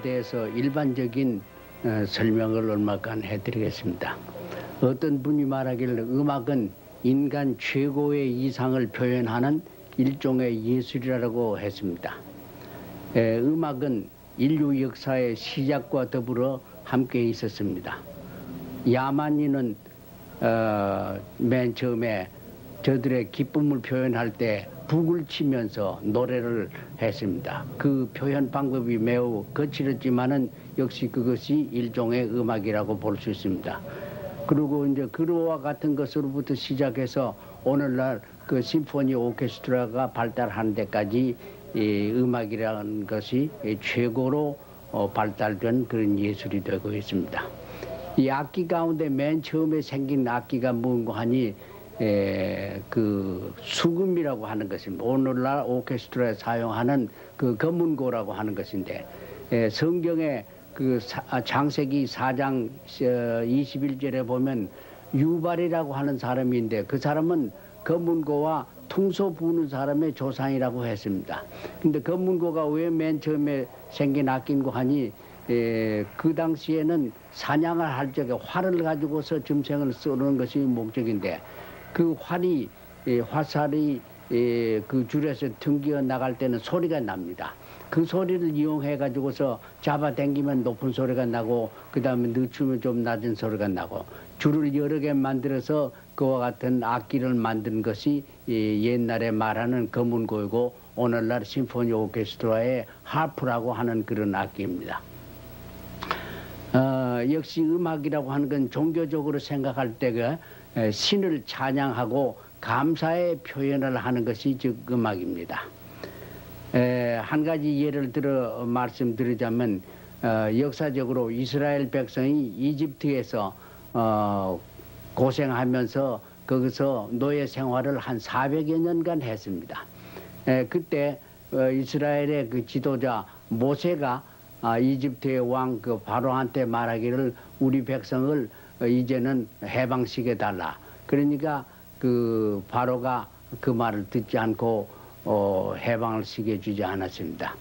대해서 일반적인 설명을 얼마간 해드리겠습니다. 어떤 분이 말하기를 음악은 인간 최고의 이상을 표현하는 일종의 예술이라고 했습니다. 음악은 인류 역사의 시작과 더불어 함께 있었습니다. 야만인은 맨 처음에 저들의 기쁨을 표현할 때 북을 치면서 노래를 했습니다. 그 표현 방법이 매우 거칠었지만은 역시 그것이 일종의 음악이라고 볼 수 있습니다. 그리고 이제 그와 같은 것으로부터 시작해서 오늘날 그 심포니 오케스트라가 발달한 데까지 이 음악이라는 것이 최고로 발달된 그런 예술이 되고 있습니다. 이 악기 가운데 맨 처음에 생긴 악기가 뭔가 하니 그 수금이라고 하는 것입니다. 오늘날 오케스트라에 사용하는 그 검은고라고 하는 것인데 성경에 그 창세기 4장 21절에 보면 유발이라고 하는 사람인데 그 사람은 검은고와 퉁소 부는 사람의 조상이라고 했습니다. 근데 검은고가 왜 맨 처음에 생긴 악기인고 하니 그 당시에는 사냥을 할 적에 활을 가지고서 점생을 쏘는 것이 목적인데 그 활이 화살이 그 줄에서 튕겨 나갈 때는 소리가 납니다. 그 소리를 이용해 가지고서 잡아당기면 높은 소리가 나고 그 다음에 늦추면 좀 낮은 소리가 나고 줄을 여러 개 만들어서 그와 같은 악기를 만든 것이 옛날에 말하는 검은고이고 오늘날 심포니 오케스트라의 하프라고 하는 그런 악기입니다. 역시 음악이라고 하는 건 종교적으로 생각할 때가 신을 찬양하고 감사의 표현을 하는 것이 즉 음악입니다. 한 가지 예를 들어 말씀드리자면 역사적으로 이스라엘 백성이 이집트에서 고생하면서 거기서 노예 생활을 한 400여 년간 했습니다. 그때 이스라엘의 그 지도자 모세가 이집트의 왕 그 바로한테 말하기를 우리 백성을 이제는 해방시켜 달라. 그러니까 그 바로가 그 말을 듣지 않고 해방을 시켜주지 않았습니다.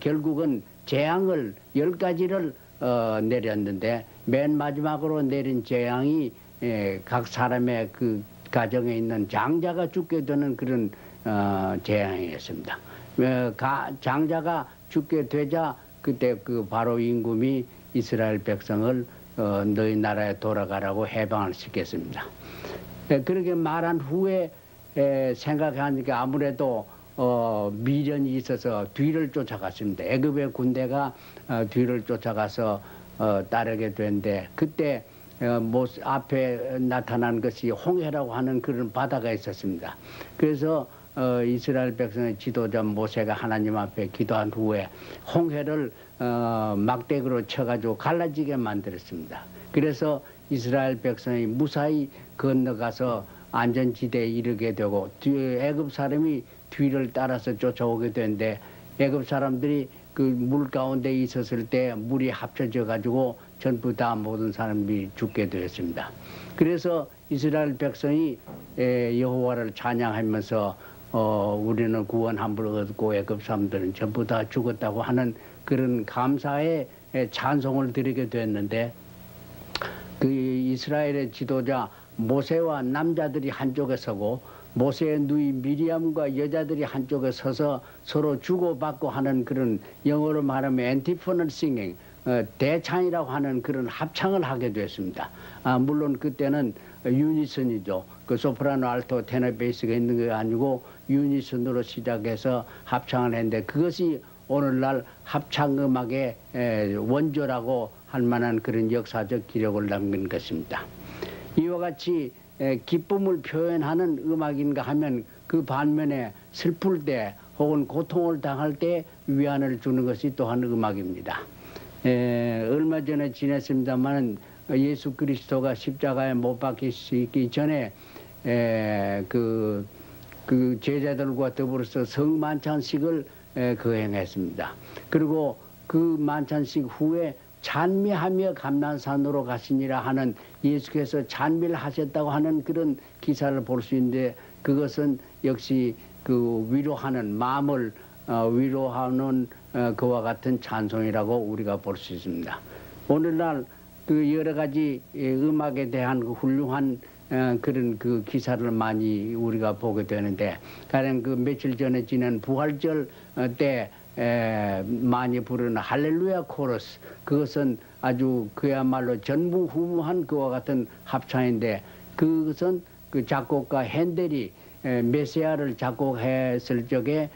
결국은 재앙을 10가지를 내렸는데 맨 마지막으로 내린 재앙이 각 사람의 그 가정에 있는 장자가 죽게 되는 그런 재앙이었습니다. 장자가 죽게 되자 그때 그 바로 임금이 이스라엘 백성을 너희 나라에 돌아가라고 해방을 시켰습니다. 그렇게 말한 후에 생각하니까 아무래도 미련이 있어서 뒤를 쫓아갔습니다. 애굽의 군대가 뒤를 쫓아가서 따르게 된데 그때 앞에 나타난 것이 홍해라고 하는 그런 바다가 있었습니다. 그래서 이스라엘 백성의 지도자 모세가 하나님 앞에 기도한 후에 홍해를 막대기로 쳐가지고 갈라지게 만들었습니다. 그래서 이스라엘 백성이 무사히 건너가서 안전지대에 이르게 되고 애굽 사람이 뒤를 따라서 쫓아오게 되는데 애굽 사람들이 그 물 가운데 있었을 때 물이 합쳐져 가지고 전부 다 모든 사람들이 죽게 되었습니다. 그래서 이스라엘 백성이 여호와를 찬양하면서 우리는 구원함을 얻고 애굽 사람들은 전부 다 죽었다고 하는 그런 감사의 찬송을 드리게 됐는데 그 이스라엘의 지도자 모세와 남자들이 한쪽에 서고 모세의 누이 미리암과 여자들이 한쪽에 서서 서로 주고받고 하는 그런 영어로 말하면 antiphonal singing 대찬이라고 하는 그런 합창을 하게 됐습니다. 물론 그때는 유니선이죠. 그 소프라노, 알토, 테너, 베이스가 있는 게 아니고 유니선으로 시작해서 합창을 했는데 그것이 오늘날 합창음악의 원조라고 할 만한 그런 역사적 기록을 남긴 것입니다. 이와 같이 기쁨을 표현하는 음악인가 하면 그 반면에 슬플 때 혹은 고통을 당할 때 위안을 주는 것이 또한 음악입니다. 얼마 전에 지냈습니다만 예수 그리스도가 십자가에 못 박히시기 전에 그 제자들과 더불어서 성만찬식을 거행했습니다. 그리고 그 만찬식 후에 찬미하며 감난산으로 가시니라 하는 예수께서 찬미를 하셨다고 하는 그런 기사를 볼 수 있는데 그것은 역시 그 위로하는 마음을 위로하는 그와 같은 찬송이라고 우리가 볼 수 있습니다. 오늘날 그 여러 가지 음악에 대한 그 훌륭한 그런 그 기사를 많이 우리가 보게 되는데, 가령 그 며칠 전에 지난 부활절 때 많이 부르는 할렐루야 코러스, 그것은 아주 그야말로 전무후무한 그와 같은 합창인데, 그것은 그 작곡가 핸델이 메시아를 작곡했을 적에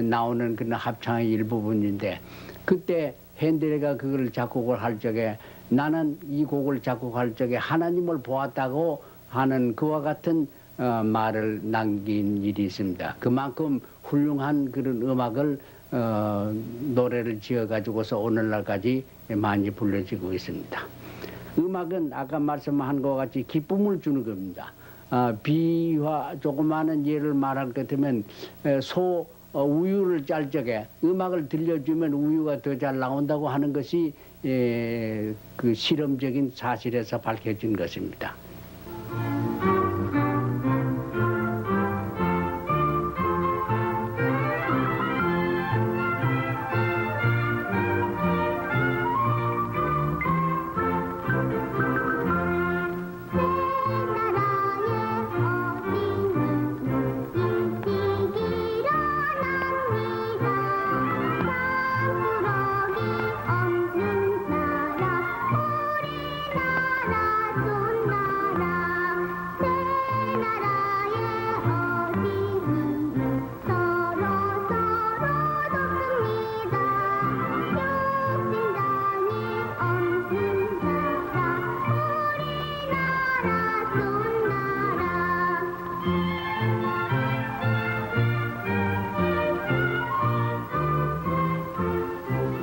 나오는 그런 합창의 일부분인데, 그때 핸델이가 그걸 작곡을 할 적에 나는 이 곡을 작곡할 적에 하나님을 보았다고 하는 그와 같은 말을 남긴 일이 있습니다. 그만큼 훌륭한 그런 음악을 노래를 지어 가지고서 오늘날까지 많이 불려지고 있습니다. 음악은 아까 말씀한 것 같이 기쁨을 주는 겁니다. 비유와 조그마한 예를 말할 것 같으면 우유를 짤 적에 음악을 들려주면 우유가 더 잘 나온다고 하는 것이 그 실험적인 사실에서 밝혀진 것입니다.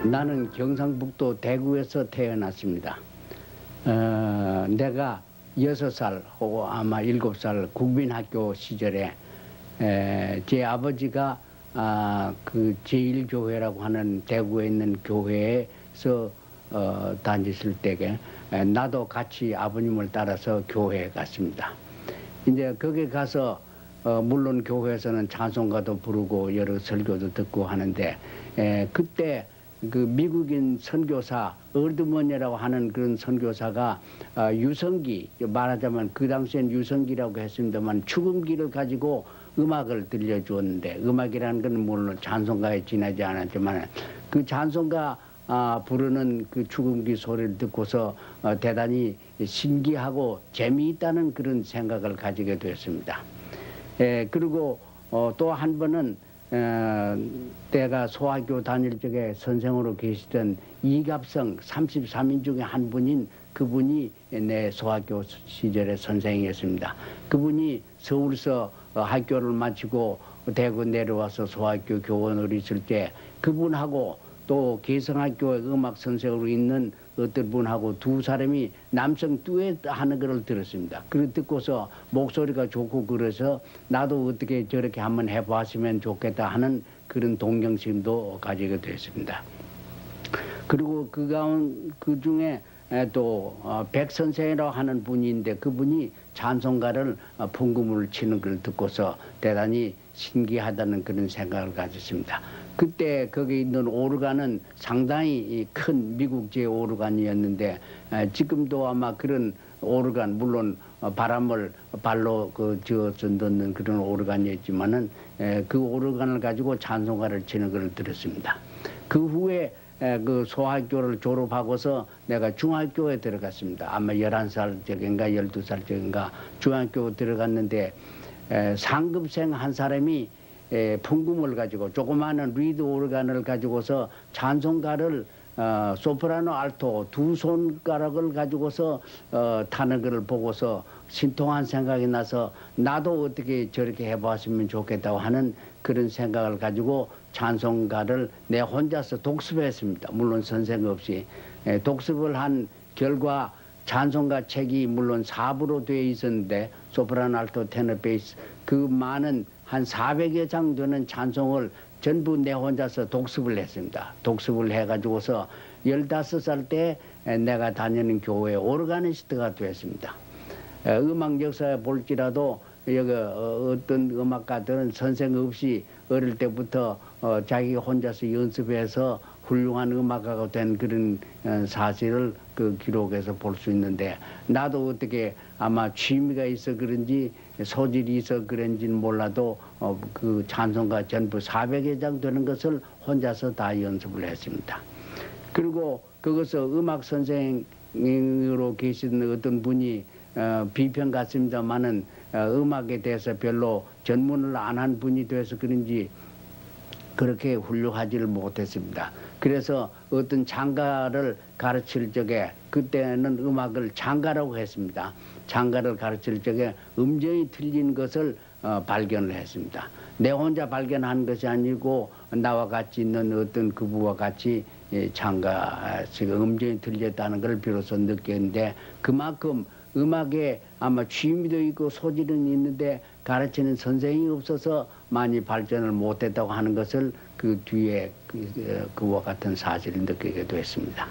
나는 경상북도 대구에서 태어났습니다. 내가 6살 혹은 아마 7살 국민학교 시절에 제 아버지가 그 제1교회라고 하는 대구에 있는 교회에서 다녔을 때에 나도 같이 아버님을 따라서 교회에 갔습니다. 이제 거기 가서 물론 교회에서는 찬송가도 부르고 여러 설교도 듣고 하는데, 그때 그 미국인 선교사 얼드머니라고 하는 그런 선교사가 유성기, 말하자면 그 당시엔 유성기라고 했습니다만 축음기를 가지고 음악을 들려주었는데, 음악이라는 건 물론 찬송가에 지나지 않았지만 그 찬송가 부르는 그 축음기 소리를 듣고서 대단히 신기하고 재미있다는 그런 생각을 가지게 되었습니다. 그리고 또 한 번은 때가 소학교 다닐 적에 선생으로 계시던 이갑성 33인 중에 한 분인 그분이 내 소학교 시절의 선생이었습니다. 그분이 서울서 학교를 마치고 대구 내려와서 소학교 교원으로 있을 때 그분하고 또 개성학교의 음악 선생으로 있는 어떤 분하고 두 사람이 남성 듀엣 하는 걸 들었습니다. 그걸 듣고서 목소리가 좋고 그래서 나도 어떻게 저렇게 한번 해봤으면 좋겠다 하는 그런 동경심도 가지게 됐습니다. 그리고 그 중에 또 백 선생이라고 하는 분인데 그분이 찬송가를 풍금을 치는 걸 듣고서 대단히 신기하다는 그런 생각을 가졌습니다. 그때 거기 있는 오르간은 상당히 큰 미국제 오르간이었는데, 지금도 아마 그런 오르간, 물론 바람을 발로 저어서 넣는 그런 오르간이었지만은 그 오르간을 가지고 찬송가를 치는 걸 들었습니다. 그 후에 그 소학교를 졸업하고서 내가 중학교에 들어갔습니다. 아마 11살 적인가 12살 적인가 중학교 들어갔는데, 상급생 한 사람이 풍금을 가지고 조그마한 리드 오르간을 가지고서 찬송가를 소프라노 알토 두 손가락을 가지고서 타는 것을 보고서 신통한 생각이 나서 나도 어떻게 저렇게 해봤으면 좋겠다고 하는 그런 생각을 가지고 찬송가를 내 혼자서 독습했습니다. 물론 선생 없이 독습을 한 결과 찬송가 책이 물론 4부로 되어 있었는데 소프라노 알토 테너 베이스 그 많은 한 400여 장 되는 찬송을 전부 내 혼자서 독습을 했습니다. 독습을 해가지고서 15살 때 내가 다니는 교회 오르가니스트가 되었습니다. 음악 역사에 볼지라도 여기 어떤 음악가들은 선생 없이 어릴 때부터 자기 혼자서 연습해서 훌륭한 음악가가 된 그런 사실을 그 기록에서 볼 수 있는데, 나도 어떻게 아마 취미가 있어 그런지 소질이 있어 그런지는 몰라도 그 찬송가 전부 400여 장 되는 것을 혼자서 다 연습을 했습니다. 그리고 그것을 음악 선생으로 계신 어떤 분이 비평 같습니다만은 음악에 대해서 별로 전문을 안 한 분이 돼서 그런지 그렇게 훌륭하지를 못했습니다. 그래서 어떤 장가를 가르칠 적에, 그때는 음악을 장가라고 했습니다. 장가를 가르칠 적에 음정이 틀린 것을 발견을 했습니다. 내 혼자 발견한 것이 아니고 나와 같이 있는 어떤 그부와 같이 장가 지금 음정이 틀렸다는 걸 비로소 느꼈는데, 그만큼 음악에 아마 취미도 있고 소질은 있는데 가르치는 선생이 없어서 많이 발전을 못했다고 하는 것을 그 뒤에 그와 같은 사실을 느끼게 됐습니다.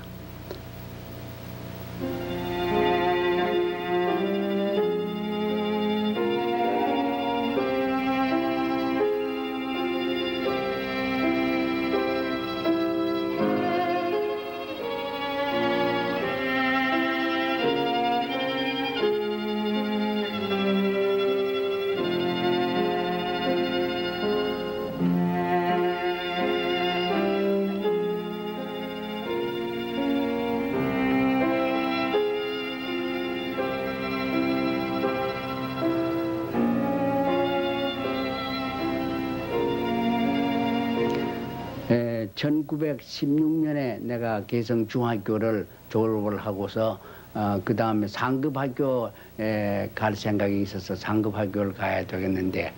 에, 1916년에 내가 개성 중학교를 졸업을 하고서 그 다음에 상급학교에 갈 생각이 있어서 상급학교를 가야 되겠는데,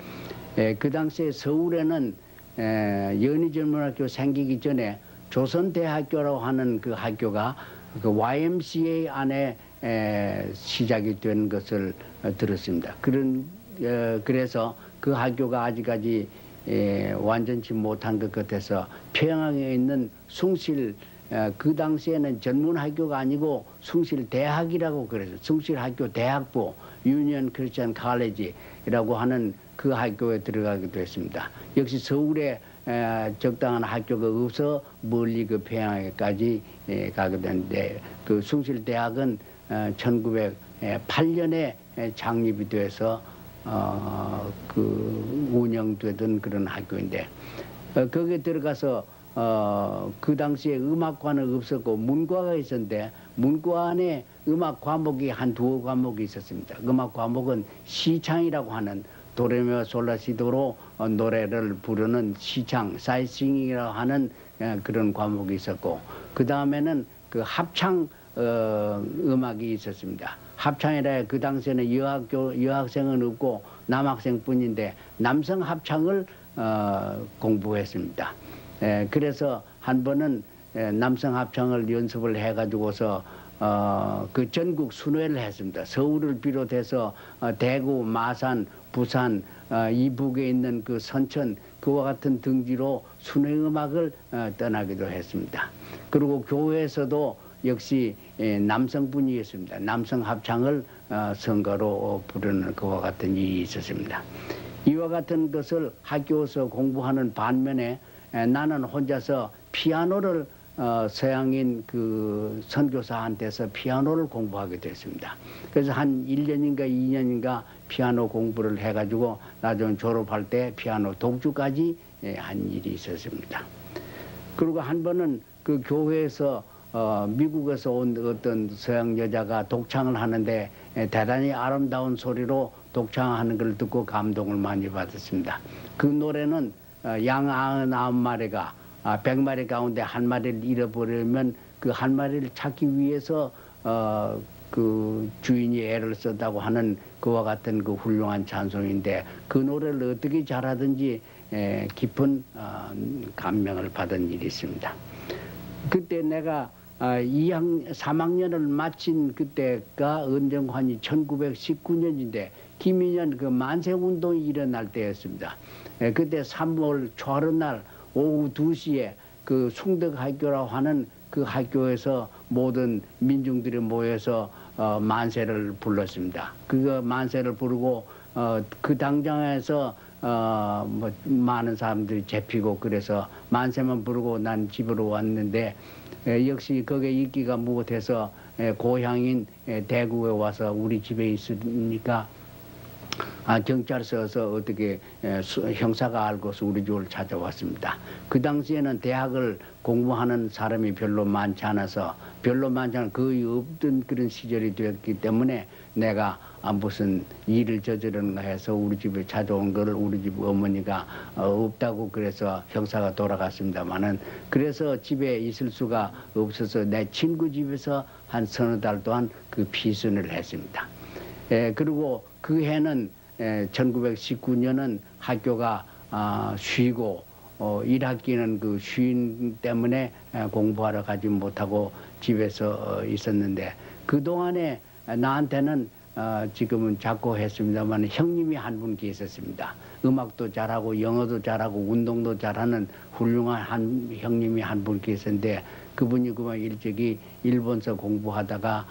그 당시에 서울에는 연희전문학교 생기기 전에 조선대학교라고 하는 그 학교가 그 YMCA 안에 시작이 된 것을 들었습니다. 그래서 그 학교가 아직까지 완전치 못한 것 같아서 평양에 있는 숭실, 그 당시에는 전문학교가 아니고 숭실대학이라고 그랬어요. 숭실학교 대학부, 유니언 크리스천 칼리지라고 하는 그 학교에 들어가게 됐습니다. 역시 서울에 적당한 학교가 없어 멀리 그 평양에까지 가게 됐는데, 그 숭실대학은 1908년에 창립이 돼서 그 운영되던 그런 학교인데, 거기에 들어가서 그 당시에 음악과는 없었고 문과가 있었는데, 문과 안에 음악 과목이 한 두어 과목이 있었습니다. 음악 과목은 시창이라고 하는 도레미와 솔라시도로 노래를 부르는 시창, 사이싱이라고 하는 그런 과목이 있었고, 그 다음에는 그 합창 음악이 있었습니다. 합창이라 그 당시에는 여학생은 없고 남학생뿐인데 남성 합창을 공부했습니다. 그래서 한 번은 남성 합창을 연습을 해가지고서 그 전국 순회를 했습니다. 서울을 비롯해서 대구, 마산, 부산, 이북에 있는 그 선천, 그와 같은 등지로 순회 음악을 떠나기도 했습니다. 그리고 교회에서도 역시 남성분이 있습니다. 남성 합창을 선거로 부르는 그와 같은 일이 있었습니다. 이와 같은 것을 학교에서 공부하는 반면에 나는 혼자서 피아노를 서양인 그 선교사한테서 피아노를 공부하게 됐습니다. 그래서 한 1년인가 2년인가 피아노 공부를 해가지고 나중에 졸업할 때 피아노 독주까지 한 일이 있었습니다. 그리고 한 번은 그 교회에서 미국에서 온 어떤 서양 여자가 독창을 하는데 대단히 아름다운 소리로 독창하는 걸 듣고 감동을 많이 받았습니다. 그 노래는 양 99마리가 100마리 가운데 한 마리를 잃어버리면 그 한 마리를 찾기 위해서 그 주인이 애를 썼다고 하는 그와 같은 그 훌륭한 찬송인데, 그 노래를 어떻게 잘하든지 깊은 감명을 받은 일이 있습니다. 그때 내가 3학년을 마친 그때가 언정환이 1919년인데 김인현 그 만세운동이 일어날 때였습니다. 그때 3월 초하룻날 오후 2시에 그 숭덕학교라고 하는 그 학교에서 모든 민중들이 모여서 만세를 불렀습니다. 그 만세를 부르고 그 당장에서 뭐 많은 사람들이 잡히고 그래서 만세만 부르고 난 집으로 왔는데 역시 거기에 있기가 못해서 고향인 대구에 와서 우리 집에 있으니까 경찰서에서 어떻게 형사가 알고서 우리 집을 찾아왔습니다. 그 당시에는 대학을 공부하는 사람이 별로 많지 않아서 거의 없던 그런 시절이 되었기 때문에 내가 무슨 일을 저지르는가 해서 우리 집에 찾아온 걸 우리 집 어머니가 없다고 그래서 형사가 돌아갔습니다만은 그래서 집에 있을 수가 없어서 내 친구 집에서 한 서너 달 동안 그 피선을 했습니다. 그리고 그 해는 1919년은 학교가 쉬고 1학기는 그 쉰 때문에 공부하러 가지 못하고 집에서 있었는데 그동안에 나한테는 지금은 작고했습니다만 형님이 한 분 계셨습니다. 음악도 잘하고 영어도 잘하고 운동도 잘하는 훌륭한 한 형님이 한 분 계셨는데 그분이 그만 일찍이 일본서 공부하다가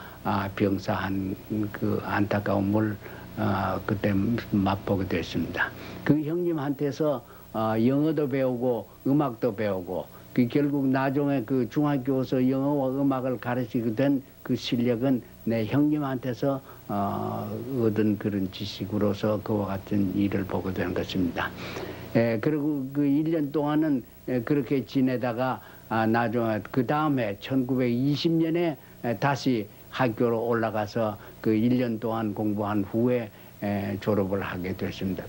병사한 그 안타까움을 그때 맛보게 됐습니다. 그 형님한테서 영어도 배우고 음악도 배우고 그 결국 나중에 그 중학교에서 영어와 음악을 가르치게 된 그 실력은 내 형님한테서 얻은 그런 지식으로서 그와 같은 일을 보게 되는 것입니다. 그리고 그 1년 동안은 그렇게 지내다가 나중에 그 다음에 1920년에 다시 학교로 올라가서 그 1년 동안 공부한 후에 졸업을 하게 됐습니다.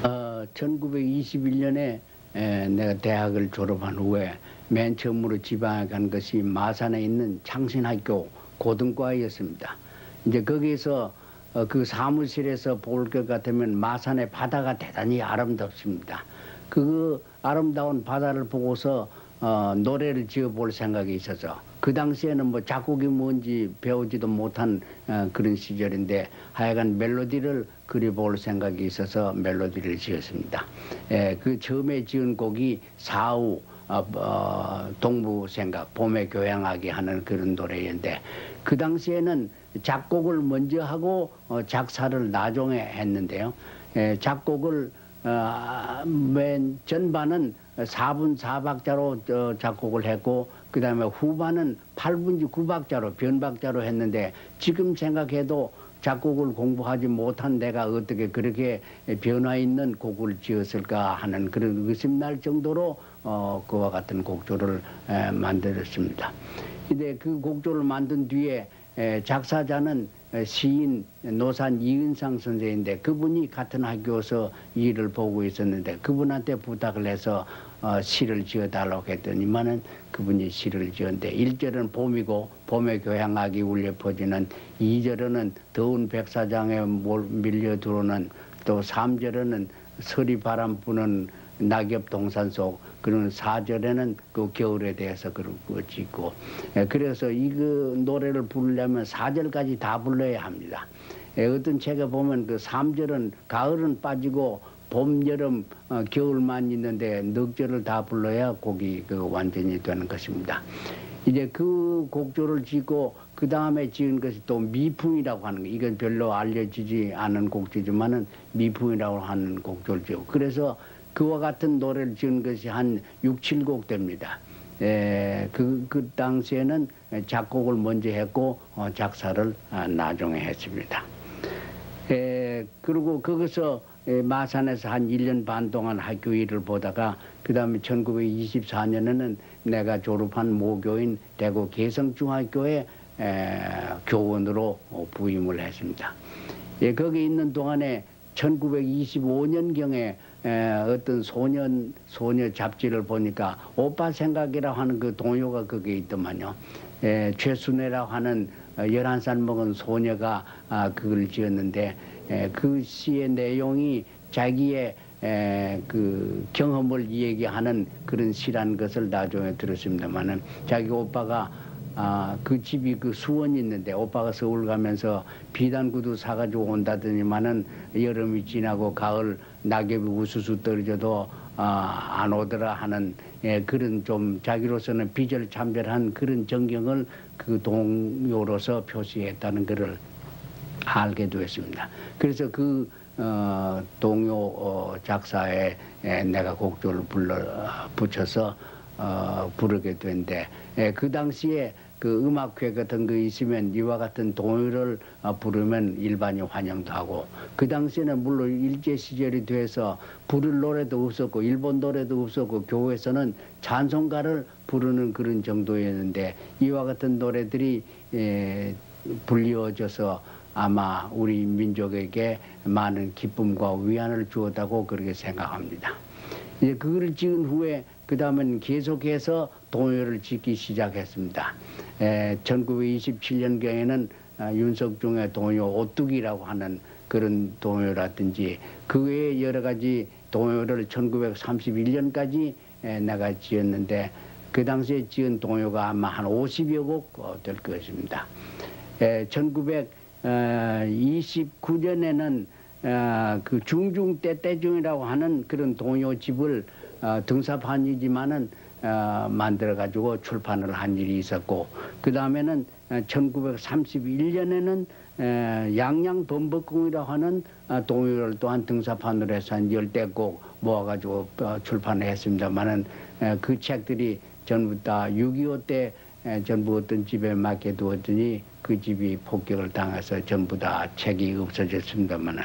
어, 1921년에 내가 대학을 졸업한 후에 맨 처음으로 지방에 간 것이 마산에 있는 창신학교 고등과였습니다. 이제 거기서 그 사무실에서 볼 것 같으면 마산의 바다가 대단히 아름답습니다. 그 아름다운 바다를 보고서 노래를 지어볼 생각이 있어서 그 당시에는 뭐 작곡이 뭔지 배우지도 못한 그런 시절인데 하여간 멜로디를 그려볼 생각이 있어서 멜로디를 지었습니다. 그 처음에 지은 곡이 사후 동부생각 봄의 교향하기 하는 그런 노래인데 그 당시에는 작곡을 먼저 하고 작사를 나중에 했는데요. 작곡을 맨 전반은 4분 4박자로 작곡을 했고 그 다음에 후반은 8분지 9박자로 변박자로 했는데 지금 생각해도 작곡을 공부하지 못한 내가 어떻게 그렇게 변화 있는 곡을 지었을까 하는 그런 의심 날 정도로 그와 같은 곡조를 만들었습니다. 근데 그 곡조를 만든 뒤에 작사자는 시인 노산 이은상 선생인데 그분이 같은 학교에서 일을 보고 있었는데 그분한테 부탁을 해서 시를 지어달라고 했더니만은 그분이 시를 지었는데 1절은 봄이고 봄의 교향악이 울려 퍼지는 2절은 더운 백사장에 밀려 들어오는 또 3절은 서리 바람 부는 낙엽 동산 속 그런 4절에는 그 겨울에 대해서 그런 거 짓고 그래서 이 그 노래를 부르려면 4절까지 다 불러야 합니다. 어떤 책에 보면 그 3절은 가을은 빠지고 봄, 여름, 겨울만 있는데 넉 절을 다 불러야 곡이 그 완전히 되는 것입니다. 이제 그 곡조를 짓고 그 다음에 지은 것이 또 미풍이라고 하는 거. 이건 별로 알려지지 않은 곡조지만은 미풍이라고 하는 곡조를 지고 그래서 그와 같은 노래를 지은 것이 한 6, 7곡 됩니다. 그 당시에는 작곡을 먼저 했고 작사를 나중에 했습니다. 그리고 거기서 마산에서 한 1년 반 동안 학교 일을 보다가 그 다음에 1924년에는 내가 졸업한 모교인 대구 개성중학교에 교원으로 부임을 했습니다. 예, 거기 있는 동안에 1925년경에 어떤 소녀 잡지를 보니까 오빠 생각이라고 하는 그 동요가 거기에 있더만요. 최순애라고 하는 11살 먹은 소녀가 그걸 지었는데 그 시의 내용이 자기의 그 경험을 얘기하는 그런 시라는 것을 나중에 들었습니다만은 자기 오빠가 그 집이 그 수원이 있는데 오빠가 서울 가면서 비단구두 사가지고 온다더니만은 여름이 지나고 가을 낙엽이 우수수 떨어져도 안 오더라 하는 그런 좀 자기로서는 비절참절한 그런 전경을 그 동요로서 표시했다는 것을 알게 되었습니다. 그래서 그 동요 작사에 내가 곡조를 붙여서 부르게 된데 그 당시에 그 음악회 같은 거 있으면 이와 같은 동요를 부르면 일반이 환영도 하고 그 당시에는 물론 일제 시절이 돼서 부를 노래도 없었고 일본 노래도 없었고 교회에서는 찬송가를 부르는 그런 정도였는데 이와 같은 노래들이 불리워져서 아마 우리 민족에게 많은 기쁨과 위안을 주었다고 그렇게 생각합니다. 이제 그거를 찍은 후에 그 다음엔 계속해서 동요를 짓기 시작했습니다. 1927년경에는 윤석중의 동요 오뚜기라고 하는 그런 동요라든지 그 외에 여러 가지 동요를 1931년까지 내가 지었는데 그 당시에 지은 동요가 아마 한 50여 곡 될 것입니다. 1929년에는 그 중중 떼떼중이라고 하는 그런 동요집을 등사판이지만은 만들어 가지고 출판을 한 일이 있었고 그 다음에는 1931년에는 양양범벅궁이라고 하는 동요를 또한 등사판으로 해서 한 10대곡 모아가지고 출판을 했습니다만은 그 책들이 전부 다 6.25 때 전부 어떤 집에 맡겨두었더니 그 집이 폭격을 당해서 전부 다 책이 없어졌습니다만은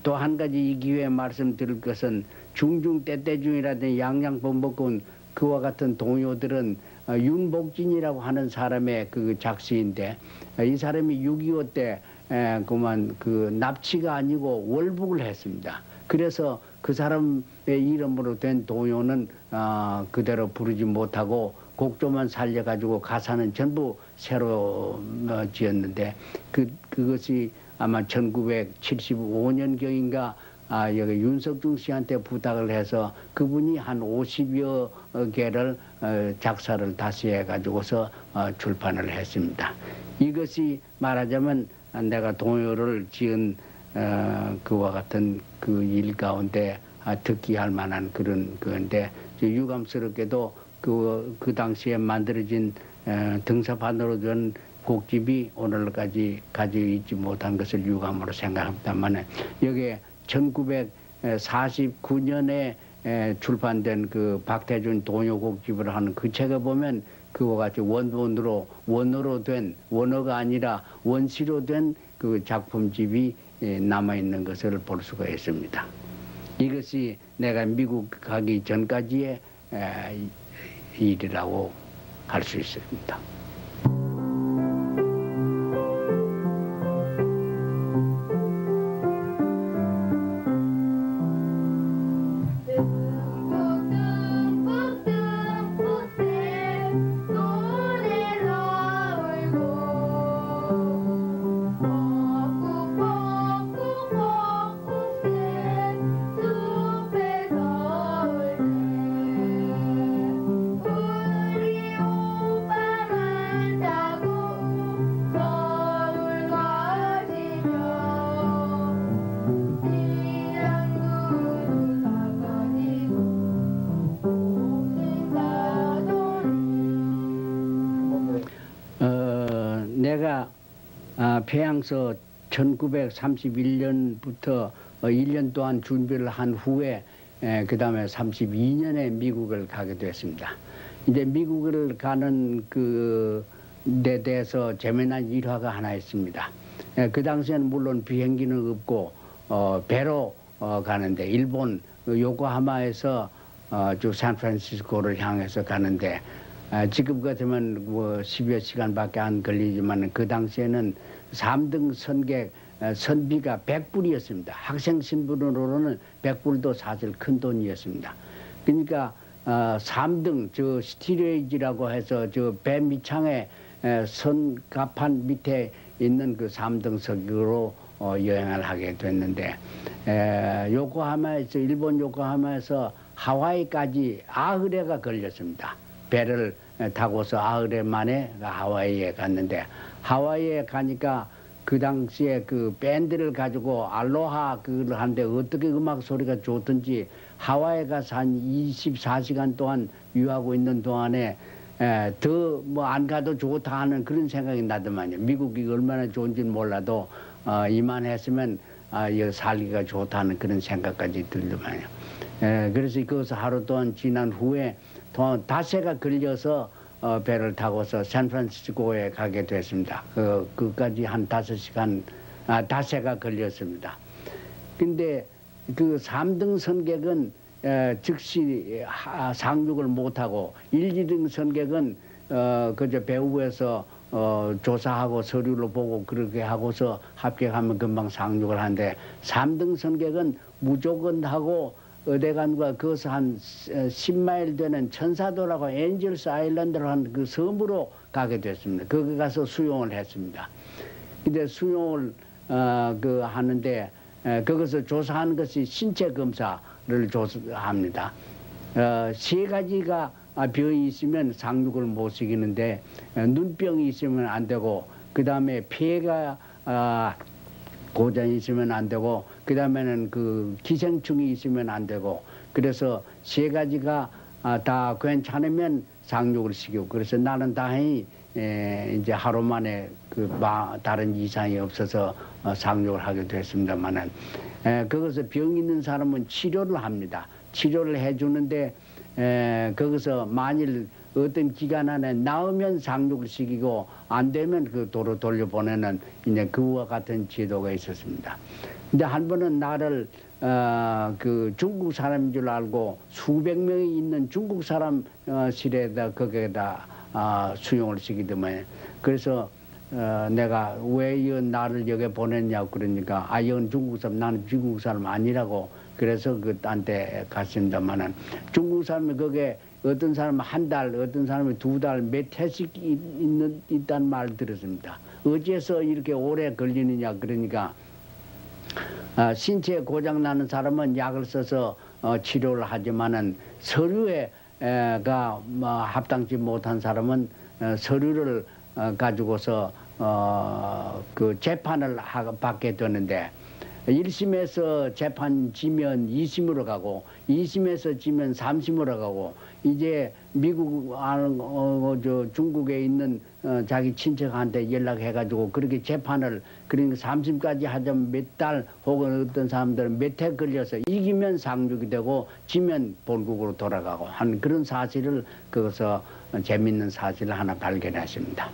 또 한 가지 이 기회에 말씀드릴 것은 중중 떼떼중이라든지 양양범벅궁 그와 같은 동요들은 윤복진이라고 하는 사람의 그 작시인데 이 사람이 6.25 때 그만 그 납치가 아니고 월북을 했습니다. 그래서 그 사람의 이름으로 된 동요는 그대로 부르지 못하고 곡조만 살려가지고 가사는 전부 새로 지었는데 그것이 아마 1975년경인가 여기 윤석중 씨한테 부탁을 해서 그분이 한 50여 개를 작사를 다시 해가지고서 출판을 했습니다. 이것이 말하자면 내가 동요를 지은 그와 같은 그 일 가운데 특기할 만한 그런 건데 유감스럽게도 그 당시에 만들어진 등사판으로 된 곡집이 오늘까지 가지고 있지 못한 것을 유감으로 생각합니다만 여기에 1949년에 출판된 그 박태준 동요곡집을 하는 그 책에 보면 그와 같이 원어로 된 원어가 아니라 원시로 된 그 작품집이 남아있는 것을 볼 수가 있습니다. 이것이 내가 미국 가기 전까지의 일이라고 할 수 있습니다. 내가 평양서 1931년부터 1년 동안 준비를 한 후에 그 다음에 32년에 미국을 가게 됐습니다. 이제 미국을 가는 데 대해서 재미난 일화가 하나 있습니다. 그 당시에는 물론 비행기는 없고 배로 가는데 일본 요코하마에서 저 샌프란시스코를 향해서 가는데 지금 같으면 뭐 10여 시간밖에 안 걸리지만 그 당시에는 3등 선객 선비가 100불이었습니다. 학생 신분으로는 100불도 사실 큰 돈이었습니다. 그러니까 3등 저 스티레이지라고 해서 저 배 밑창에 선갑판 밑에 있는 그 3등석으로 여행을 하게 됐는데 요코하마에서 일본 요코하마에서 하와이까지 아흐레가 걸렸습니다. 배를 타고서 아흐레 만에 하와이에 갔는데 하와이에 가니까 그 당시에 그 밴드를 가지고 알로하 그걸 하는데 어떻게 음악 소리가 좋든지 하와이에 가서 한 24시간 동안 유하고 있는 동안에 더 뭐 안 가도 좋다 하는 그런 생각이 나더만요. 미국이 얼마나 좋은지는 몰라도 이만했으면 여기 살기가 좋다는 그런 생각까지 들더만요. 그래서 그것을 하루 동안 지난 후에 닷새가 걸려서 배를 타고서 샌프란시스코에 가게 됐습니다. 그까지 한 5시간, 닷새가 걸렸습니다. 근데 그 3등 선객은 즉시 상륙을 못하고 1, 2등 선객은 그저 배후에서 조사하고 서류를 보고 그렇게 하고서 합격하면 금방 상륙을 하는데 3등 선객은 무조건 하고 어데간과 그것을 한 10마일 되는 천사도라고 엔젤스 아일랜드로 한 그 섬으로 가게 됐습니다. 거기 가서 수용을 했습니다. 근데 수용을 그 하는데 거기서 조사하는 것이 신체 검사를 조사합니다. 3가지가 병이 있으면 상륙을 못 시키는데 눈병이 있으면 안 되고 그 다음에 폐가 고장이 있으면 안 되고 그 다음에는 그 기생충이 있으면 안 되고 그래서 3가지가 다 괜찮으면 상륙을 시키고 그래서 나는 다행히 이제 하루 만에 다른 이상이 없어서 상륙을 하게 됐습니다만은 거기서 병 있는 사람은 치료를 합니다. 치료를 해주는데 거기서 만일 어떤 기간 안에 나오면 상륙을 시키고 안 되면 그 도로 돌려보내는 이제 그와 같은 제도가 있었습니다. 근데 한 번은 나를 그 중국 사람인 줄 알고 수백 명이 있는 중국 사람실에다 거기에다 수용을 시키더만 그래서 내가 왜 이 나를 여기 보냈냐고 그러니까 이건 중국 사람 나는 중국 사람 아니라고 그래서 그 딴 데 갔습니다만은 중국 사람이 거기에 어떤 사람은 한 달, 어떤 사람은 2달, 몇 해씩 있다는 말을 들었습니다. 어째서 이렇게 오래 걸리느냐 그러니까 신체에 고장 나는 사람은 약을 써서 치료를 하지만은 서류에가 합당치 못한 사람은 서류를 가지고서 그 재판을 받게 되는데 1심에서 재판 지면 2심으로 가고 2심에서 지면 3심으로 가고 이제 미국 저 중국에 있는 자기 친척한테 연락해가지고 그렇게 재판을 그러니까 3심까지 하자면 몇 달 혹은 어떤 사람들은 몇 해 걸려서 이기면 상륙이 되고 지면 본국으로 돌아가고 한 그런 사실을 거기서 재밌는 사실을 하나 발견했습니다.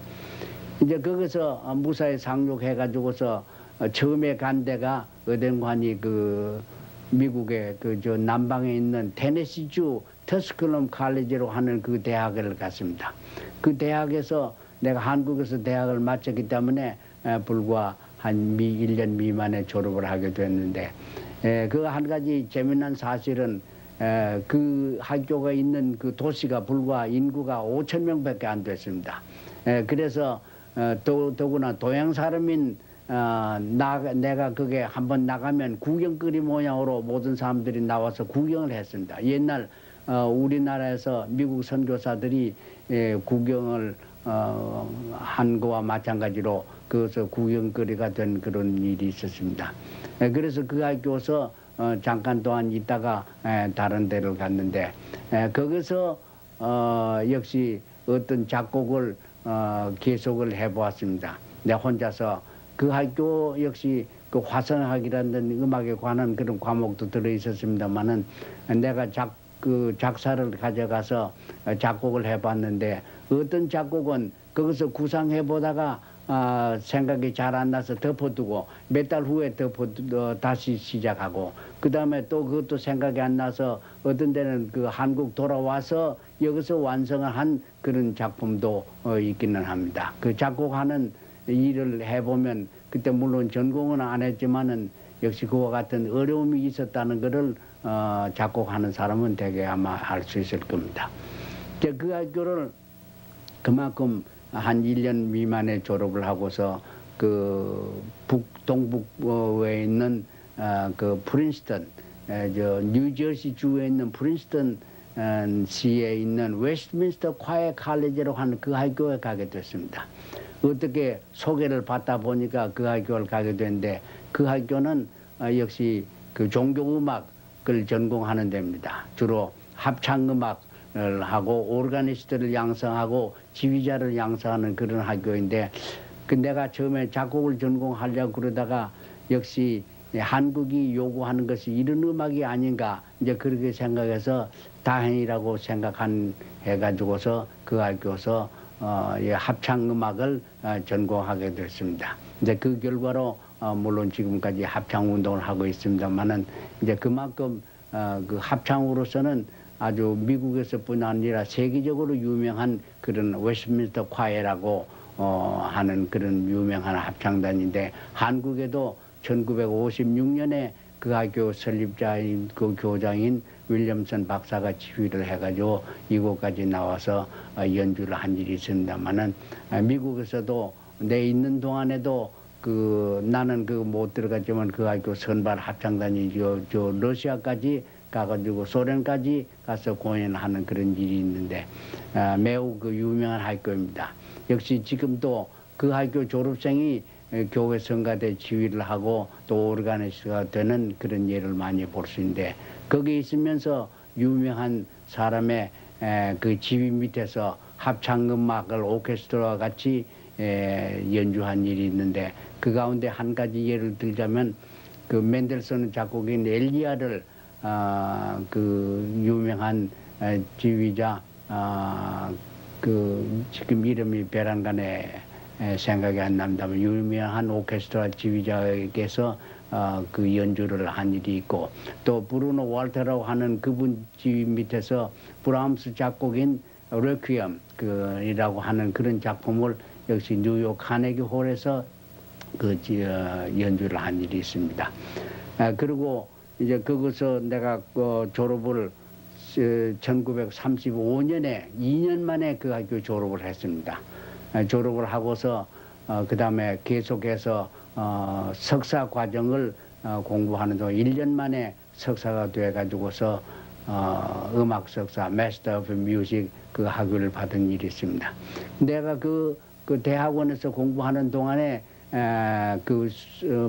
이제 거기서 무사히 상륙해가지고서 처음에 간 데가 어딘가니 그 미국의 그 저 남방에 있는 테네시주 터스클럼 칼리지로 하는 그 대학을 갔습니다. 그 대학에서 내가 한국에서 대학을 마쳤기 때문에 불과 한 1년 미만에 졸업을 하게 됐는데 그 한 가지 재미난 사실은 그 학교가 있는 그 도시가 불과 인구가 5천 명밖에 안 됐습니다. 그래서 더구나 동양 사람인 내가 그게 한번 나가면 구경거리 모양으로 모든 사람들이 나와서 구경을 했습니다. 옛날 우리나라에서 미국 선교사들이 구경을 한 거와 마찬가지로 그것서 구경거리가 된 그런 일이 있었습니다. 그래서 그 학교에서 잠깐 동안 있다가 다른 데를 갔는데 거기서 역시 어떤 작곡을 계속을 해보았습니다. 내 혼자서 그 학교 역시 그 화성학이라는 음악에 관한 그런 과목도 들어 있었습니다만은 내가 그 작사를 가져가서 작곡을 해봤는데 어떤 작곡은 거기서 구상해 보다가 생각이 잘 안 나서 덮어두고 몇 달 후에 다시 시작하고 그 다음에 또 그것도 생각이 안 나서 어떤 데는 그 한국 돌아와서 여기서 완성을 한 그런 작품도 있기는 합니다. 그 작곡하는 일을 해보면 그때 물론 전공은 안 했지만은 역시 그와 같은 어려움이 있었다는 것을 작곡하는 사람은 대개 아마 알 수 있을 겁니다. 그 학교를 그만큼 한 1년 미만에 졸업을 하고서 그 동북부에 있는 그 프린스턴, 뉴저시 주에 있는 프린스턴 시에 있는 웨스트민스터 콰이어 칼리지라고 하는 그 학교에 가게 됐습니다. 어떻게 소개를 받다 보니까 그 학교를 가게 됐는데 그 학교는 역시 그 종교음악을 전공하는 데입니다. 주로 합창음악을 하고 오르가니스트를 양성하고 지휘자를 양성하는 그런 학교인데 그 내가 처음에 작곡을 전공하려고 그러다가 역시 한국이 요구하는 것이 이런 음악이 아닌가 이제 그렇게 생각해서 다행이라고 해가지고서 그 학교에서 합창음악을 전공하게 됐습니다. 이제 그 결과로 물론 지금까지 합창 운동을 하고 있습니다만은 이제 그만큼 그 합창으로서는 아주 미국에서뿐 아니라 세계적으로 유명한 그런 웨스트민스터 콰이어라고 하는 그런 유명한 합창단인데 한국에도 1956년에 그 학교 설립자인 그 교장인 윌리엄슨 박사가 지휘를 해가지고 이곳까지 나와서 연주를 한 일이 있습니다만은 미국에서도 내 있는 동안에도 나는 못 들어갔지만 그 학교 선발 합창단이 저 러시아까지 가가지고 소련까지 가서 공연하는 그런 일이 있는데 매우 그 유명한 학교입니다. 역시 지금도 그 학교 졸업생이 교회 성가대 지휘를 하고 또 오르가니스트가 되는 그런 예를 많이 볼 수 있는데 거기 있으면서 유명한 사람의 그 지휘 밑에서 합창음악을 오케스트라와 같이 연주한 일이 있는데 그 가운데 한 가지 예를 들자면 그 맨델슨 작곡인 엘리야를 그 유명한 지휘자 그 지금 이름이 베란간에 생각이 안 납니다만 유명한 오케스트라 지휘자에게서 그 연주를 한 일이 있고 또 브루노 월터라고 하는 그분 지휘 밑에서 브람스 작곡인 레퀴엠 이라고 하는 그런 작품을 역시 뉴욕 카네기 홀에서 연주를 한 일이 있습니다. 그리고 이제 거기서 내가 졸업을 1935년에 2년 만에 그 학교 졸업을 했습니다. 졸업을 하고서 그 다음에 계속해서 석사 과정을 공부하는 동안 1년 만에 석사가 돼가지고서 음악 석사, 마스터 오브 뮤직 그 학위를 받은 일이 있습니다. 내가 그 대학원에서 공부하는 동안에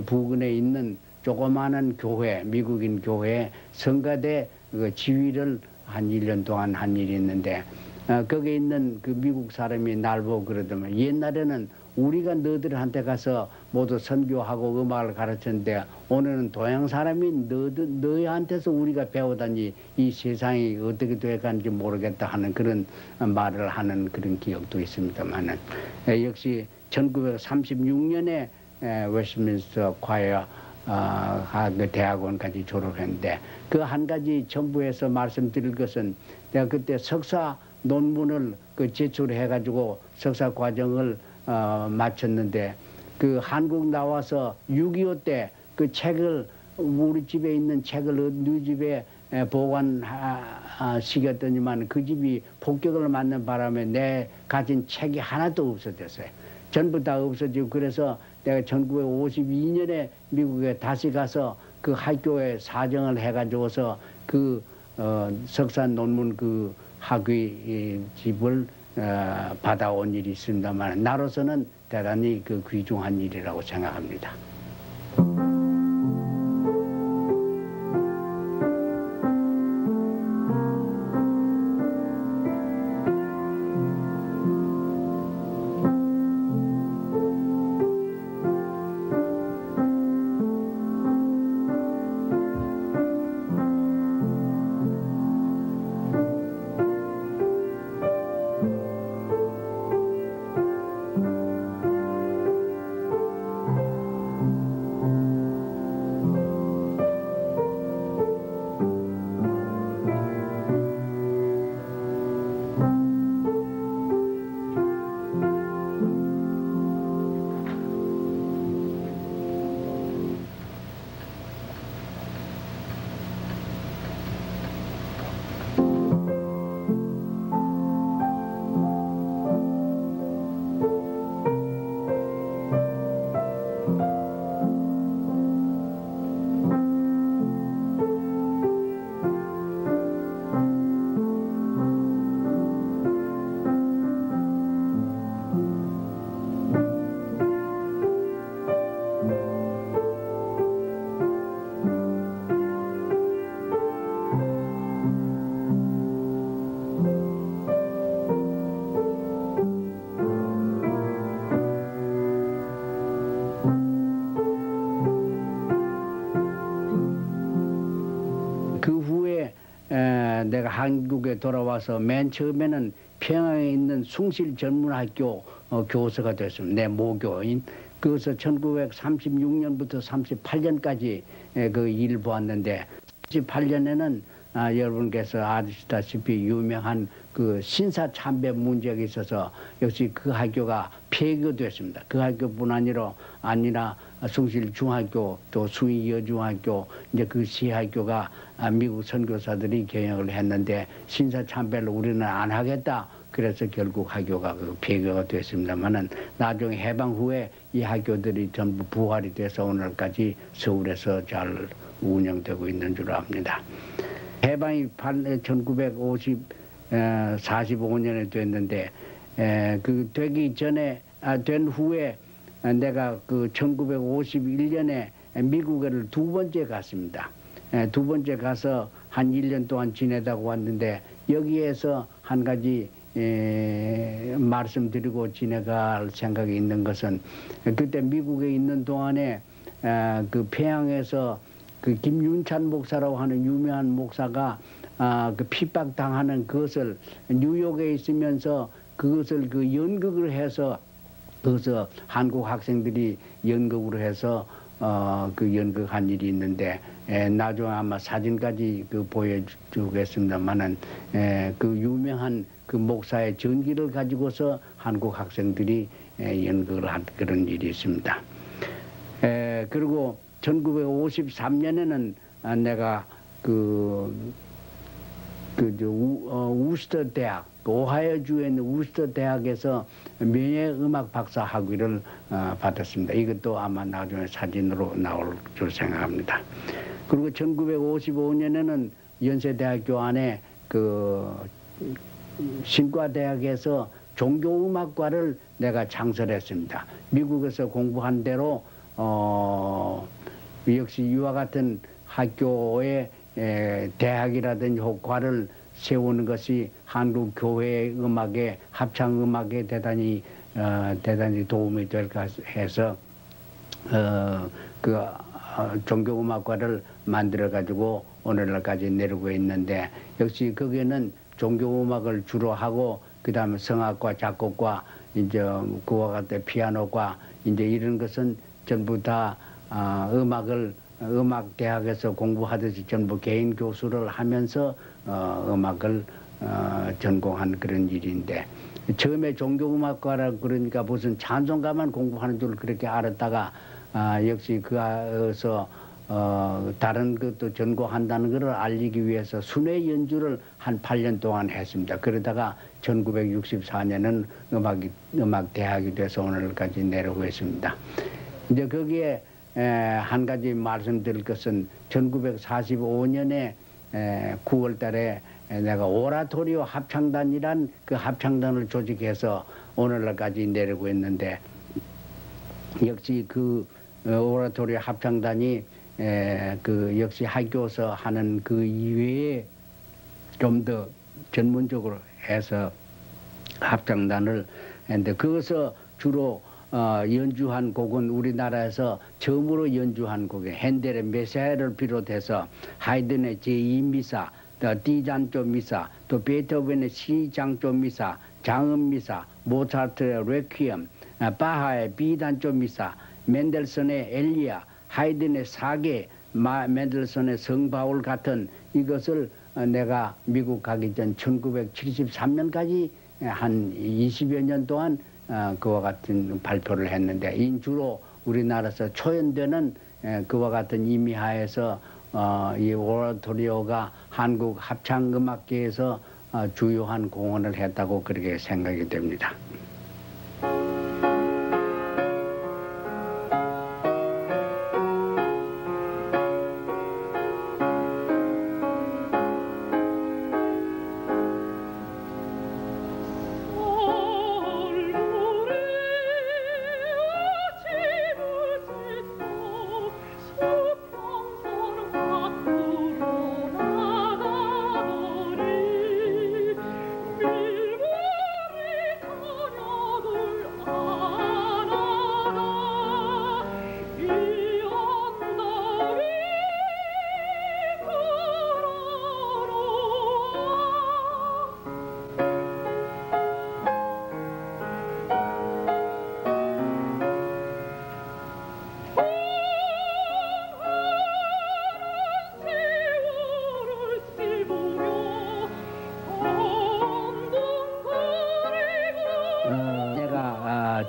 부근에 있는 조그마한 교회, 미국인 교회 성가대 지휘를 한 1년 동안 한 일이 있는데 거기에 있는 그 미국 사람이 날 보고 그러더만 옛날에는 우리가 너희들한테 가서 모두 선교하고 음악을 가르쳤는데 오늘은 동양 사람이 너희한테서 우리가 배우다니 이 세상이 어떻게 돼가는지 모르겠다 하는 그런 말을 하는 그런 기억도 있습니다만은 역시 1936년에 웨스트민스터 콰이어 대학원까지 졸업했는데 그 한 가지 첨부해서 말씀드릴 것은 내가 그때 석사 논문을 제출해 가지고 석사 과정을 마쳤는데 그 한국 나와서 6.25 때 그 책을 우리 집에 있는 책을 너희 집에 보관시켰더니만 그 집이 폭격을 맞는 바람에 내 가진 책이 하나도 없어졌어요. 전부 다 없어지고 그래서 내가 1952년에 미국에 다시 가서 그 학교에 사정을 해가지고서 석사 논문 학위 집을 받아온 일이 있습니다만 나로서는 대단히 귀중한 일이라고 생각합니다. 한국에 돌아와서 맨 처음에는 평양에 있는 숭실전문학교 교수가 됐습니다. 내 모교인. 그래서 1936년부터 38년까지 그 일을 보았는데 38년에는 여러분께서 아시다시피 유명한 그 신사참배 문제가 있어서 역시 그 학교가 폐교됐습니다. 그 학교뿐 아니라 숭실중학교 또 수의여중학교 이제 그 세 학교가 미국 선교사들이 경영을 했는데 신사참배를 우리는 안 하겠다. 그래서 결국 학교가 그 폐교가 됐습니다만은 나중에 해방 후에 이 학교들이 전부 부활이 돼서 오늘까지 서울에서 잘 운영되고 있는 줄 압니다. 해방이 1945년에 됐는데 그 되기 전에 된 후에 내가 그 1951년에 미국을 두 번째 갔습니다. 두 번째 가서 한 1년 동안 지내다가 왔는데 여기에서 한 가지 말씀드리고 지내갈 생각이 있는 것은 그때 미국에 있는 동안에 그 평양에서 그 김윤찬 목사라고 하는 유명한 목사가 그 핍박당하는 그것을 뉴욕에 있으면서 그것을 그 연극을 해서 그래서 한국 학생들이 연극으로 해서 그 연극한 일이 있는데 나중에 아마 사진까지 그 보여주겠습니다만은 그 유명한 그 목사의 전기를 가지고서 한국 학생들이 연극을 한 그런 일이 있습니다. 그리고 1953년에는 내가 우스터 대학, 오하이오주에 있는 우스터 대학에서 명예음악 박사 학위를 받았습니다. 이것도 아마 나중에 사진으로 나올 줄 생각합니다. 그리고 1955년에는 연세대학교 안에 그 신과대학에서 종교음악과를 내가 창설했습니다. 미국에서 공부한 대로 역시 이와 같은 학교의 대학이라든지 과를 세우는 것이 한국 교회 음악에 합창 음악에 대단히 도움이 될까 해서 종교음악과를 만들어 가지고 오늘날까지 내리고 있는데 역시 거기에는 종교음악을 주로 하고 그다음에 성악과 작곡과 이제 그와 같은 피아노과 이제 이런 것은 전부 다 음악 대학에서 공부하듯이 전부 개인 교수를 하면서 음악을 전공한 그런 일인데 처음에 종교음악과라 그러니까 무슨 찬송가만 공부하는 줄 그렇게 알았다가 역시 그에서 다른 것도 전공한다는 것을 알리기 위해서 순회 연주를 한 8년 동안 했습니다. 그러다가 1964년은 음악 대학이 돼서 오늘까지 내려오고 있습니다. 이제 거기에 한 가지 말씀드릴 것은 1945년에 9월 달에 내가 오라토리오 합창단이란 그 합창단을 조직해서 오늘날까지 내려오고 있는데 역시 그 오라토리오 합창단이 그 역시 학교에서 하는 그 이외에 좀 더 전문적으로 해서 합창단을 했는데 거기서 주로 연주한 곡은 우리나라에서 처음으로 연주한 곡이 핸델의 메시아를 비롯해서 하이든의 제2미사, 또 D잔조 미사, 또 베토벤의 C장조 미사, 장음 미사, 모차르트의 레퀴엠, 바하의 B단조 미사, 맨델슨의 엘리아, 하이든의 사계, 맨델슨의 성바울 같은 이것을 내가 미국 가기 전 1973년까지 한 20여 년 동안 그와 같은 발표를 했는데 주로 우리나라에서 초연되는 그와 같은 임의하에서 이 오라토리오가 한국 합창음악계에서 주요한 공헌을 했다고 그렇게 생각이 됩니다.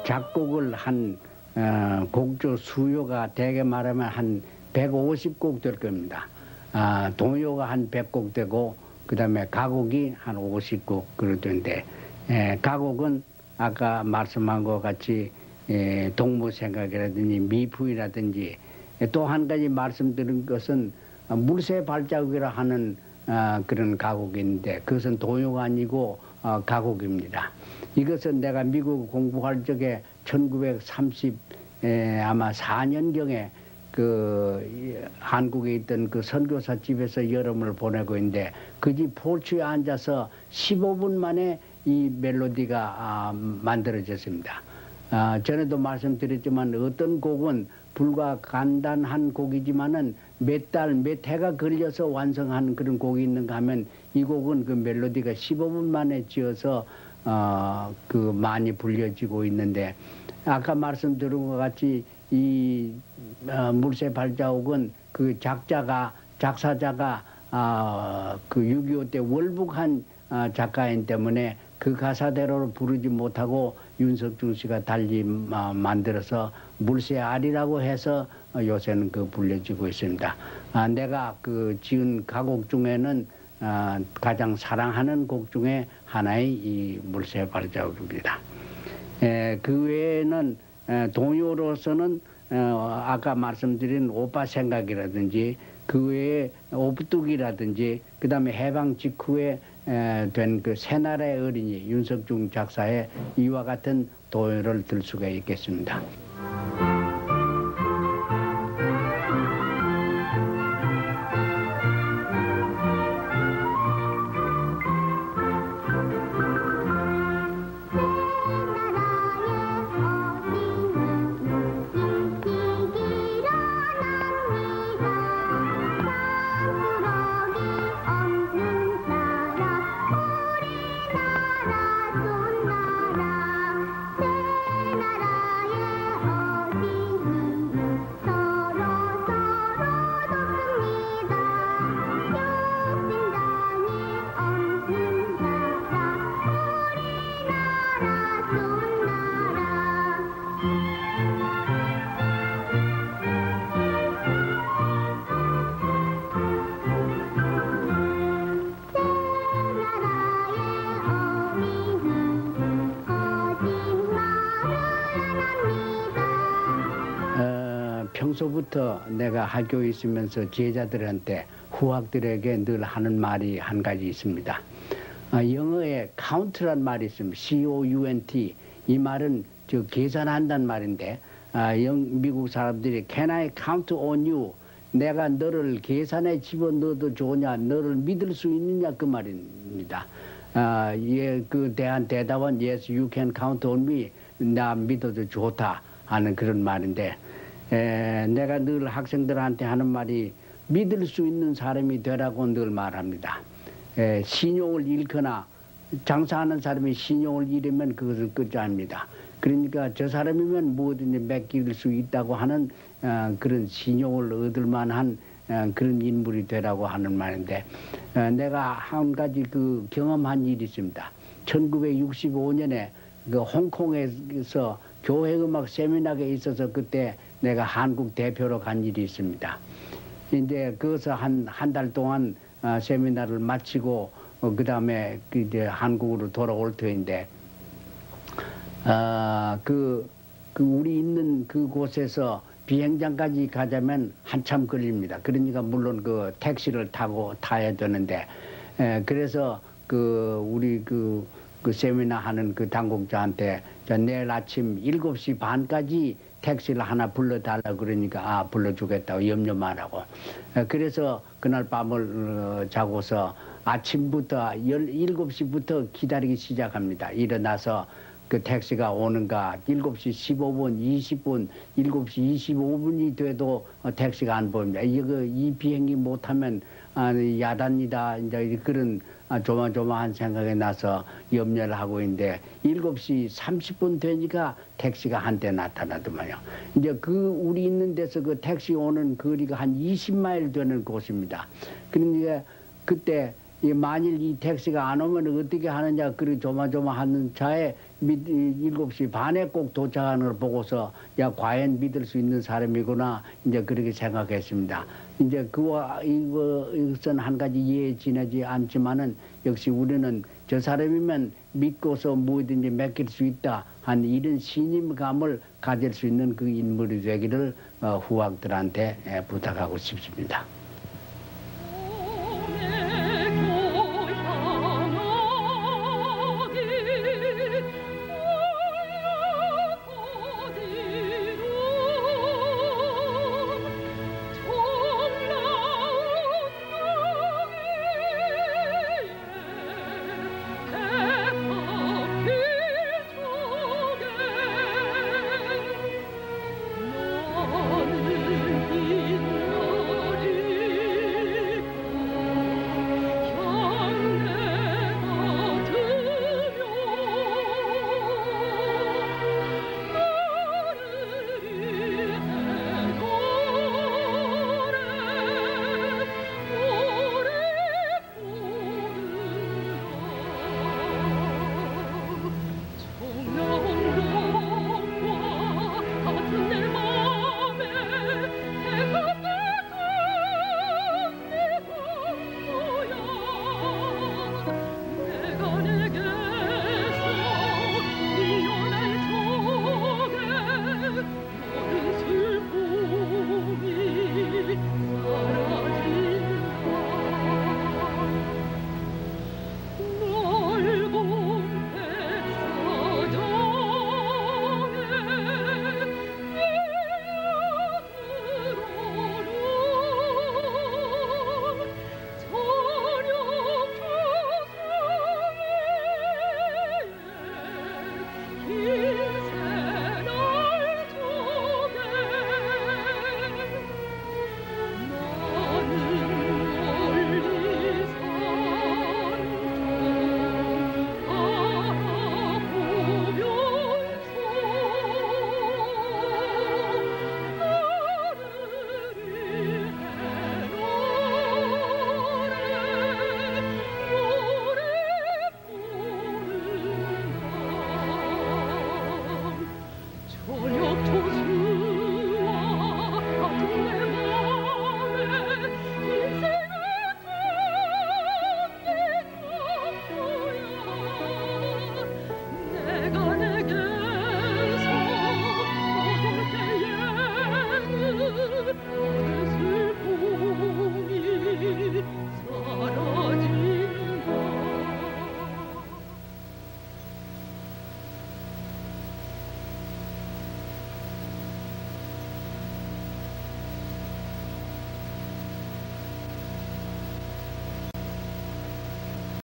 작곡을 한 곡조 수요가 대개 말하면 한 150곡 될 겁니다. 동요가 한 100곡 되고 그다음에 가곡이 한 50곡 그러던데 가곡은 아까 말씀한 것 같이 동무생각이라든지 미풍이라든지 또 한 가지 말씀드린 것은 물새 발자국이라 하는 그런 가곡인데 그것은 동요가 아니고 가곡입니다. 이것은 내가 미국 공부할 적에 1930 아마 4년경에 그 한국에 있던 그 선교사 집에서 여름을 보내고 있는데 그 집 포츠에 앉아서 15분 만에 이 멜로디가 만들어졌습니다. 전에도 말씀드렸지만 어떤 곡은 불과 간단한 곡이지만은 몇 달, 몇 해가 걸려서 완성한 그런 곡이 있는가 하면 이 곡은 그 멜로디가 15분 만에 지어서 그 많이 불려지고 있는데 아까 말씀드린 것 같이 이 물새 발자국은 그 작사자가 그 6.25 때 월북한 작가인 때문에 그 가사대로 부르지 못하고 윤석중 씨가 달리 만들어서 물새알이라고 해서 요새는 그 불려지고 있습니다. 내가 그 지은 가곡 중에는 가장 사랑하는 곡 중에 하나의 이 물새 발자국입니다. 그 외에는 동요로서는 아까 말씀드린 오빠 생각이라든지 그 외에 오붓둑이라든지 그 다음에 해방 직후에 된 그 새나라의 어린이 윤석중 작사의 이와 같은 동요를 들 수가 있겠습니다. 평소부터 내가 학교에 있으면서 제자들한테 후학들에게 늘 하는 말이 한 가지 있습니다. 영어에 count란 말이 있습니다. C-O-U-N-T. 이 말은 저 계산한다는 말인데 미국 사람들이 Can I count on you? 내가 너를 계산에 집어넣어도 좋으냐? 너를 믿을 수 있느냐? 그 말입니다. 그 대한 대답은 Yes, you can count on me. 나 믿어도 좋다 하는 그런 말인데 내가 늘 학생들한테 하는 말이 믿을 수 있는 사람이 되라고 늘 말합니다. 신용을 잃거나 장사하는 사람이 신용을 잃으면 그것을 끝장입니다. 그러니까 저 사람이면 뭐든지 맡길 수 있다고 하는 그런 신용을 얻을 만한 그런 인물이 되라고 하는 말인데 내가 한 가지 그 경험한 일이 있습니다. 1965년에 그 홍콩에서 교회음악 세미나에 있어서 그때 내가 한국 대표로 간 일이 있습니다. 이제 거기서 한 달 동안 세미나를 마치고 그 다음에 이제 한국으로 돌아올 터인데 우리 있는 그 곳에서 비행장까지 가자면 한참 걸립니다. 그러니까 물론 그 택시를 타야 되는데 그래서 우리 그 세미나 하는 그 당국자한테 내일 아침 7시 반까지 택시를 하나 불러달라 그러니까 불러주겠다고 염려 말라고. 그래서 그날 밤을 자고서 아침부터 7시부터 기다리기 시작합니다. 일어나서 그 택시가 오는가 7시 15분, 20분, 7시 25분이 돼도 택시가 안 보입니다. 이 비행기 못하면 야단이다. 이제 그런 조마조마한 생각이 나서 염려를 하고 있는데 7시 30분 되니까 택시가 한 대 나타나더만요. 이제 우리 있는 데서 그 택시 오는 거리가 한 20마일 되는 곳입니다. 그러니까 그때 만일 이 택시가 안 오면 어떻게 하느냐 그리 조마조마하는 차에 7시 반에 꼭 도착하는 걸 보고서 야 과연 믿을 수 있는 사람이구나 이제 그렇게 생각했습니다. 이제 이것은 한 가지 이해지내지 않지만은 역시 우리는 저 사람이면 믿고서 뭐든지 맡길 수 있다 한 이런 신임감을 가질 수 있는 그 인물이 되기를 후학들한테 부탁하고 싶습니다.